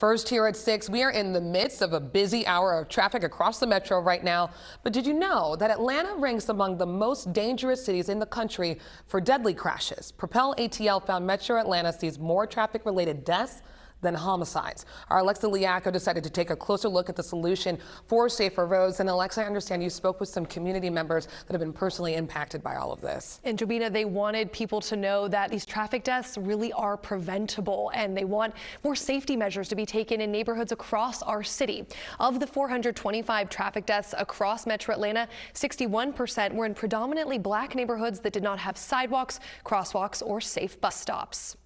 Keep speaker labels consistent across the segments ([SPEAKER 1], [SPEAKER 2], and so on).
[SPEAKER 1] First here at 6, we are in the midst of a busy hour of traffic across the metro right now. But did you know that Atlanta ranks among the most dangerous cities in the country for deadly crashes? Propel ATL found Metro Atlanta sees more traffic-related deaths than homicides. Our Alexa Liaco decided to take a closer look at the solution for safer roads. And Alexa, I understand you spoke with some community members that have been personally impacted by all of this.
[SPEAKER 2] And Jobina, they wanted people to know that these traffic deaths really are preventable, and they want more safety measures to be taken in neighborhoods across our city. Of the 425 traffic deaths across Metro Atlanta, 61% were in predominantly black neighborhoods that did not have sidewalks, crosswalks, or safe bus stops.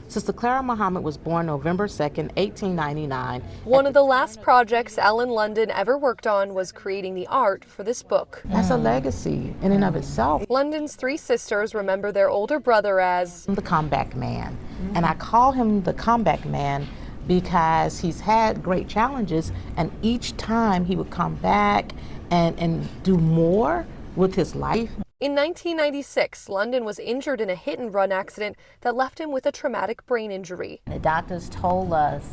[SPEAKER 3] Sister Clara Muhammad was born November 2nd, 1899.
[SPEAKER 2] One of the last projects Alan London ever worked on was creating the art for this book.
[SPEAKER 3] That's a legacy in and of itself.
[SPEAKER 2] London's three sisters remember their older brother as
[SPEAKER 3] the comeback man. And I call him the comeback man because he's had great challenges, and each time he would come back and do more with his life.
[SPEAKER 2] In 1996, London was injured in a hit-and-run accident that left him with a traumatic brain injury.
[SPEAKER 4] The doctors told us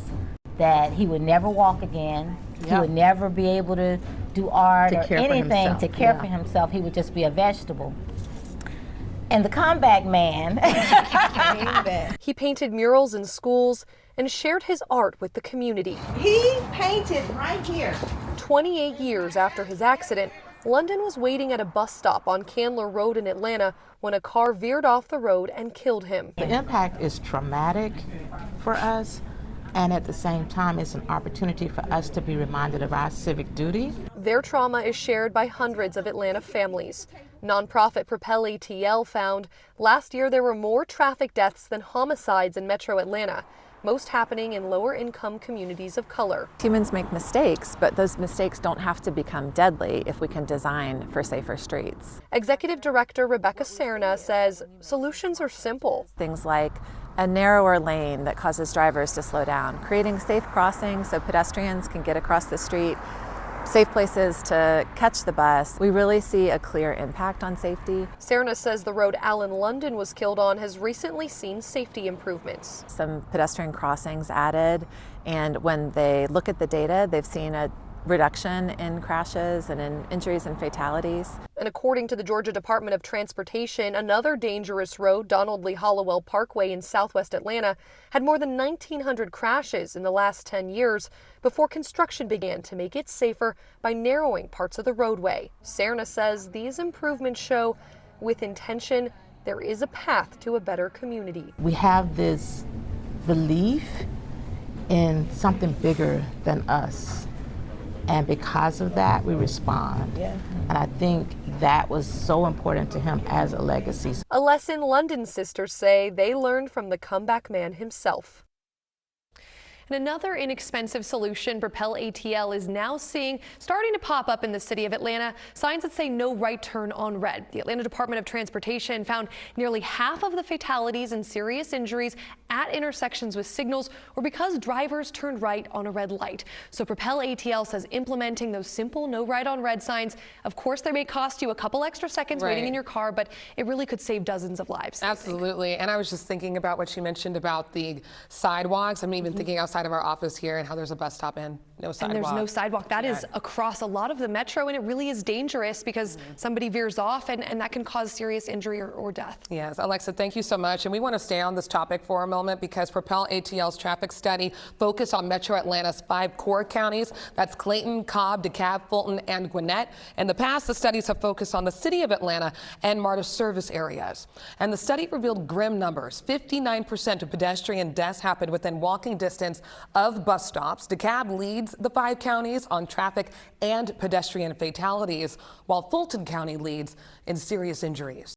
[SPEAKER 4] that he would never walk again. He would never be able to do art or anything to care for himself. He would just be a vegetable. And the comeback man.
[SPEAKER 2] He painted murals in schools and shared his art with the community.
[SPEAKER 5] He painted right here.
[SPEAKER 2] 28 years after his accident, London was waiting at a bus stop on Candler Road in Atlanta when a car veered off the road and killed him.
[SPEAKER 3] The impact is traumatic for us, and at the same time, it's an opportunity for us to be reminded of our civic duty.
[SPEAKER 2] Their trauma is shared by hundreds of Atlanta families. Nonprofit Propel ATL found last year there were more traffic deaths than homicides in Metro Atlanta, most happening in lower-income communities of color.
[SPEAKER 6] Humans make mistakes, but those mistakes don't have to become deadly if we can design for safer streets.
[SPEAKER 2] Executive Director Rebecca Serna says solutions are simple.
[SPEAKER 6] Things like a narrower lane that causes drivers to slow down, creating safe crossings so pedestrians can get across the street, safe places to catch the bus. We really see a clear impact on safety.
[SPEAKER 2] Serna says the road Alan London was killed on has recently seen safety improvements.
[SPEAKER 6] Some pedestrian crossings added, and when they look at the data, they've seen a reduction in crashes and in injuries and fatalities.
[SPEAKER 2] And according to the Georgia Department of Transportation, another dangerous road, Donald Lee Hollowell Parkway in southwest Atlanta, had more than 1,900 crashes in the last 10 years before construction began to make it safer by narrowing parts of the roadway. Serna says these improvements show, with intention, there is a path to a better community.
[SPEAKER 3] We have this belief in something bigger than us. And because of that, we respond. And I think that was so important to him as a legacy.
[SPEAKER 2] A lesson London's sisters say they learned from the comeback man himself. And another inexpensive solution Propel ATL is now seeing starting to pop up in the city of Atlanta, signs that say no right turn on red. The Atlanta Department of Transportation found nearly half of the fatalities and serious injuries at intersections with signals were because drivers turned right on a red light. So Propel ATL says implementing those simple no right on red signs, of course, they may cost you a couple extra seconds waiting in your car, but it really could save dozens of lives.
[SPEAKER 1] Absolutely. And I was just thinking about what you mentioned about the sidewalks. I'm even thinking outside of our office here and how there's a bus stop and no sidewalk.
[SPEAKER 2] And there's no sidewalk. That is across a lot of the metro, and it really is dangerous because somebody veers off and that can cause serious injury or death.
[SPEAKER 1] Yes, Alexa, thank you so much. And we want to stay on this topic for a moment because Propel ATL's traffic study focused on Metro Atlanta's 5 core counties. That's Clayton, Cobb, DeKalb, Fulton, and Gwinnett. In the past, the studies have focused on the city of Atlanta and MARTA service areas. And the study revealed grim numbers. 59% of pedestrian deaths happened within walking distance of bus stops. DeKalb leads the 5 counties on traffic and pedestrian fatalities, while Fulton County leads in serious injuries.